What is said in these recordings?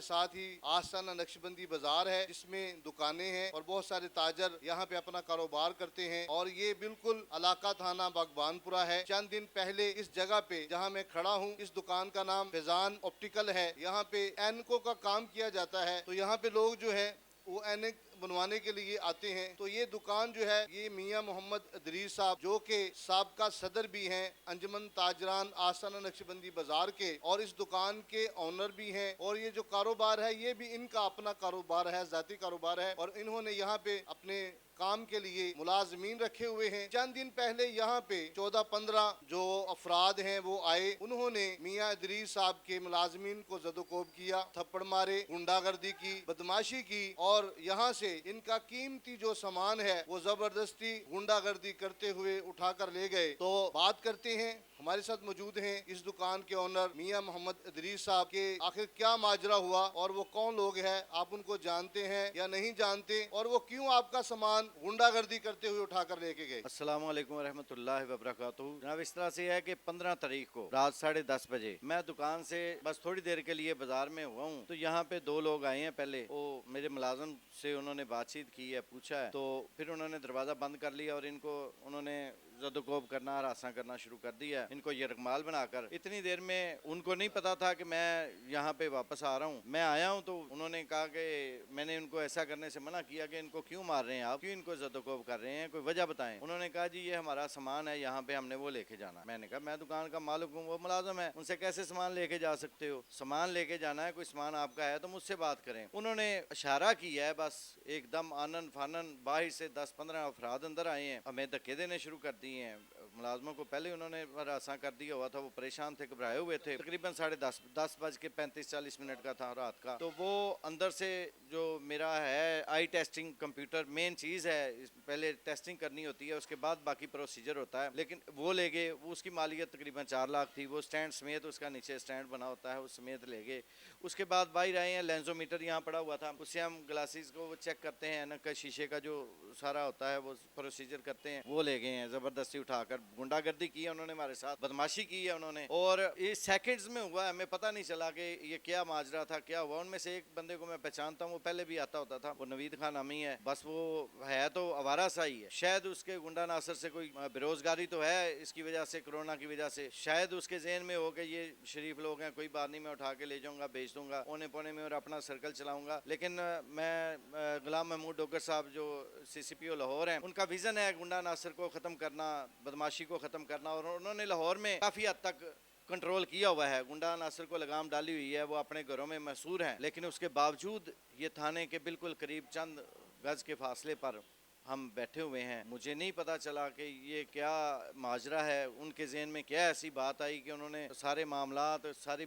ساتھ ہی آستانہ نقشبندی بازار ہے جس میں دکانیں ہیں اور بہت سارے تاجر یہاں پہ اپنا کاروبار کرتے ہیں، اور یہ بالکل علاقہ تھانہ باغبان پورہ ہے۔ چند دن پہلے اس جگہ پہ جہاں میں کھڑا ہوں، اس دکان کا نام فیضان آپٹیکل ہے، یہاں پہ اینکو کا کام کیا جاتا ہے، تو یہاں پہ لوگ جو ہے وہ اینک بنوانے کے لیے آتے ہیں۔ تو یہ دکان جو ہے یہ میاں محمد ادریس صاحب جو کہ سابقہ صدر بھی ہیں انجمن تاجران آستانہ نقشبندی بازار کے، اور اس دکان کے آنر بھی ہیں، اور یہ جو کاروبار ہے یہ بھی ان کا اپنا کاروبار ہے، ذاتی کاروبار ہے، اور انہوں نے یہاں پہ اپنے کام کے لیے ملازمین رکھے ہوئے ہیں۔ چند دن پہلے یہاں پہ 14-15 جو افراد ہیں وہ آئے، انہوں نے میاں ادریس صاحب کے ملازمین کو زد و کوب کیا، تھپڑ مارے، گنڈا گردی کی، بدماشی کی، اور یہاں سے ان کا قیمتی جو سامان ہے وہ زبردستی گنڈا گردی کرتے ہوئے اٹھا کر لے گئے۔ تو بات کرتے ہیں، ہمارے ساتھ موجود ہیں اس دکان کے اونر میاں محمد ادریس صاحب کے آخر کیا ماجرا ہوا اور وہ کون لوگ ہیں، آپ ان کو جانتے ہیں یا نہیں جانتے، اور وہ کیوں آپ کا سامان گنڈا گردی کرتے ہوئے اٹھا کر لے کے گئے؟ السلام علیکم ورحمۃ اللہ وبرکاتہ۔ جناب اس طرح سے ہے کہ 15 تاریخ کو رات 10:30 بجے میں دکان سے بس تھوڑی دیر کے لیے بازار میں ہوا ہوں، تو یہاں پہ 2 لوگ آئے ہیں۔ پہلے وہ میرے ملازم سے انہوں نے بات چیت کی ہے، پوچھا ہے، تو پھر انہوں نے دروازہ بند کر لیا اور انہوں نے زد و کوب کرنا، ہراساں کرنا شروع کر دیا، ان کو یرغمال بنا کر۔ اتنی دیر میں ان کو نہیں پتا تھا کہ میں یہاں پہ واپس آ رہا ہوں۔ میں آیا ہوں تو انہوں نے کہا کہ میں نے ان کو ایسا کرنے سے منع کیا کہ ان کو کیوں مار رہے ہیں آپ، کیوں ان کو زد و کوب کر رہے ہیں، کوئی وجہ بتائیں۔ انہوں نے کہا جی یہ ہمارا سامان ہے، یہاں پہ ہم نے وہ لے کے جانا۔ میں نے کہا میں دکان کا مالک ہوں، وہ ملازم ہے، ان سے کیسے سامان لے کے جا سکتے ہو؟ سامان لے کے جانا ہے، کوئی سامان آپ کا ہے تو مجھ سے بات کریں۔ انہوں نے اشارہ کیا ہے، بس ایک دم آنن فانن باہر سے 10-15 افراد اندر آئے ہیں، ہمیں دھکے دینے شروع کر دیے ہیں۔ ملازموں کو پہلے انہوں نے ہراساں کر دیا ہوا تھا، وہ پریشان تھے، گھبرائے ہوئے تھے۔ تقریباً 10:35 کا تھا رات کا۔ تو وہ اندر سے جو میرا ہے آئی ٹیسٹنگ کمپیوٹر مین چیز ہے، پہلے ٹیسٹنگ کرنی ہوتی ہے، اس کے بعد باقی پروسیجر ہوتا ہے، لیکن وہ لے گئے۔ اس کی مالیت تقریباً 4 لاکھ تھی، وہ سٹینڈ سمیت، اس کا نیچے سٹینڈ بنا ہوتا ہے، اس سمیت لے گئے۔ اس کے بعد باہر آئے ہیں، لینزو میٹر یہاں پڑا ہوا تھا، اس سے ہم گلاسز کو چیک کرتے ہیں، اینا کا شیشے کا جو سارا ہوتا ہے وہ پروسیجر کرتے ہیں، وہ لے گئے ہیں۔ زبردستی اٹھا کر گنڈا گردی کی ہے انہوں نے، ہمارے ساتھ بدماشی کی ہے انہوں نے، اور یہ سیکنڈز میں ہوا ہے، ہمیں پتہ نہیں چلا کہ یہ کیا ماجرا تھا، کیا ہوا۔ ان میں سے ایک بندے کو میں پہچانتا ہوں، وہ پہلے بھی آتا ہوتا تھا، وہ نوید خان امی ہے، بس وہ ہے تو آوارہ سا ہی ہے، شاید اس کے گنڈا ناصر سے کوئی بےروزگاری تو ہے اس کی وجہ سے، کرونا کی وجہ سے، شاید اس کے ذہن میں ہو کہ یہ شریف لوگ ہیں، کوئی بات نہیں، میں اٹھا کے لے جاؤں گا، بیچ دوں گا اونے پونے میں اور اپنا سرکل چلاؤں گا۔ لیکن میں غلام محمود ڈوگر صاحب جو CCPO لاہور ہیں، ان کا ویژن ہے گنڈا ناصر کو ختم کرنا، بدماشی کو ختم کرنا، اور انہوں نے لاہور میں کافی حد تک کنٹرول کیا ہوا ہے، گنڈا ناصر کو لگام ڈالی ہوئی ہے، وہ اپنے گھروں میں محصور ہیں، لیکن اس کے باوجود یہ تھانے کے بالکل قریب چند گز کے فاصلے پر ہم بیٹھے ہوئے ہیں۔ مجھے نہیں پتا چلا کہ یہ کیا ماجرا ہے، ان کے ذہن میں کیا ایسی بات آئی کہ انہوں نے سارے معاملات، ساری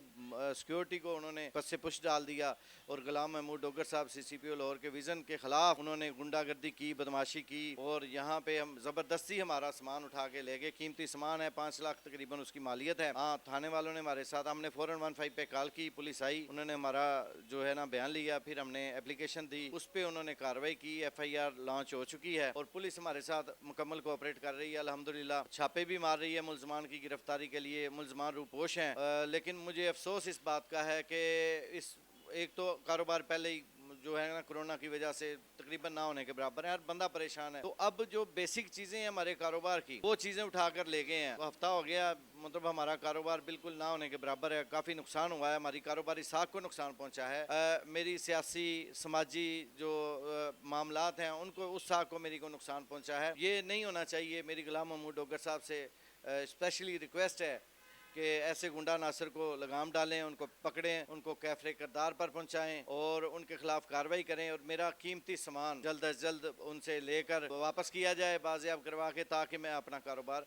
سیکیورٹی کو انہوں نے پس سے پش ڈال دیا، اور غلام محمود ڈوگر صاحب CCPO لاہور کے ویژن کے خلاف انہوں نے گنڈا گردی کی، بدماشی کی، اور یہاں پہ ہم زبردستی ہمارا سامان اٹھا کے لے گئے۔ قیمتی سامان ہے، 5 لاکھ تقریباً اس کی مالیت ہے۔ ہاں، تھانے والوں نے ہمارے ساتھ، ہم نے فوراً 15 پہ کال کی، پولیس آئی، انہوں نے ہمارا جو ہے نا بیان لیا، پھر ہم نے اپلیکیشن دی، اس پہ انہوں نے کاروائی کی، FIR لانچ ہو چکی ہے، اور پولیس ہمارے ساتھ مکمل کوآپریٹ کر رہی ہے الحمدللہ، چھاپے بھی مار رہی ہے ملزمان کی گرفتاری کے لیے، ملزمان روپوش ہیں۔ لیکن مجھے افسوس اس بات کا ہے کہ اس ایک تو کاروبار پہلے ہی جو ہے نا کرونا کی وجہ سے تقریباً نہ ہونے کے برابر ہے، ہر بندہ پریشان ہے، تو اب جو بیسک چیزیں ہیں ہمارے کاروبار کی، وہ چیزیں اٹھا کر لے گئے ہیں۔ ہفتہ ہو گیا، مطلب ہمارا کاروبار بالکل نہ ہونے کے برابر ہے، کافی نقصان ہوا ہے، ہماری کاروباری ساکھ کو نقصان پہنچا ہے، میری سیاسی سماجی جو معاملات ہیں ان کو، اس ساکھ کو میری کو نقصان پہنچا ہے۔ یہ نہیں ہونا چاہیے۔ میری غلام محمود ڈوگر صاحب سے اسپیشلی ریکویسٹ ہے کہ ایسے گنڈا ناصر کو لگام ڈالیں، ان کو پکڑیں، ان کو کیفرے کردار پر پہنچائیں اور ان کے خلاف کارروائی کریں، اور میرا قیمتی سامان جلد از جلد ان سے لے کر واپس کیا جائے بازیاب کروا کے، تاکہ میں اپنا کاروبار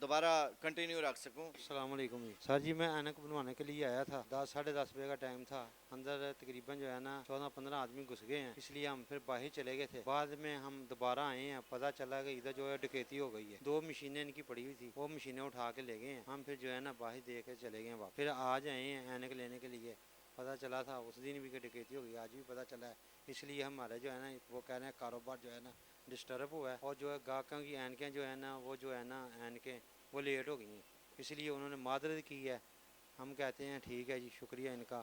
دوبارہ کنٹینیو رکھ سکوں۔ السلام علیکم جی سر جی، میں اینک بنوانے کے لیے آیا تھا، 10-10:30 بجے کا ٹائم تھا، اندر تقریباً جو ہے نا 14-15 آدمی گھس گئے ہیں، اس لیے ہم پھر باہر چلے گئے تھے۔ بعد میں ہم دوبارہ آئے ہیں، پتہ چلا کہ ادھر جو ہے ڈکیتی ہو گئی ہے، 2 مشینیں ان کی پڑی ہوئی تھی، وہ مشینیں اٹھا کے لے گئے ہیں، ہم پھر جو ہے نا باہر دے کے چلے گئے ہیں، پھر آج آئے ہیں اینک لینے کے لیے۔ پتہ چلا تھا اس دن بھی کہ ڈکیتی ہو گئی، آج بھی پتہ چلا ہے، اس لیے ہمارے جو ہے نا وہ کہہ رہے ہیں کاروبار جو ہے نا ڈسٹرب ہوا ہے، اور جو ہے گاہکوں کی اینکیں جو ہے نا وہ جو ہے نا اینکیں وہ لیٹ ہو گئی ہیں، اس لیے انہوں نے معذرت کی ہے۔ ہم کہتے ہیں ٹھیک ہے جی، شکریہ ان کا،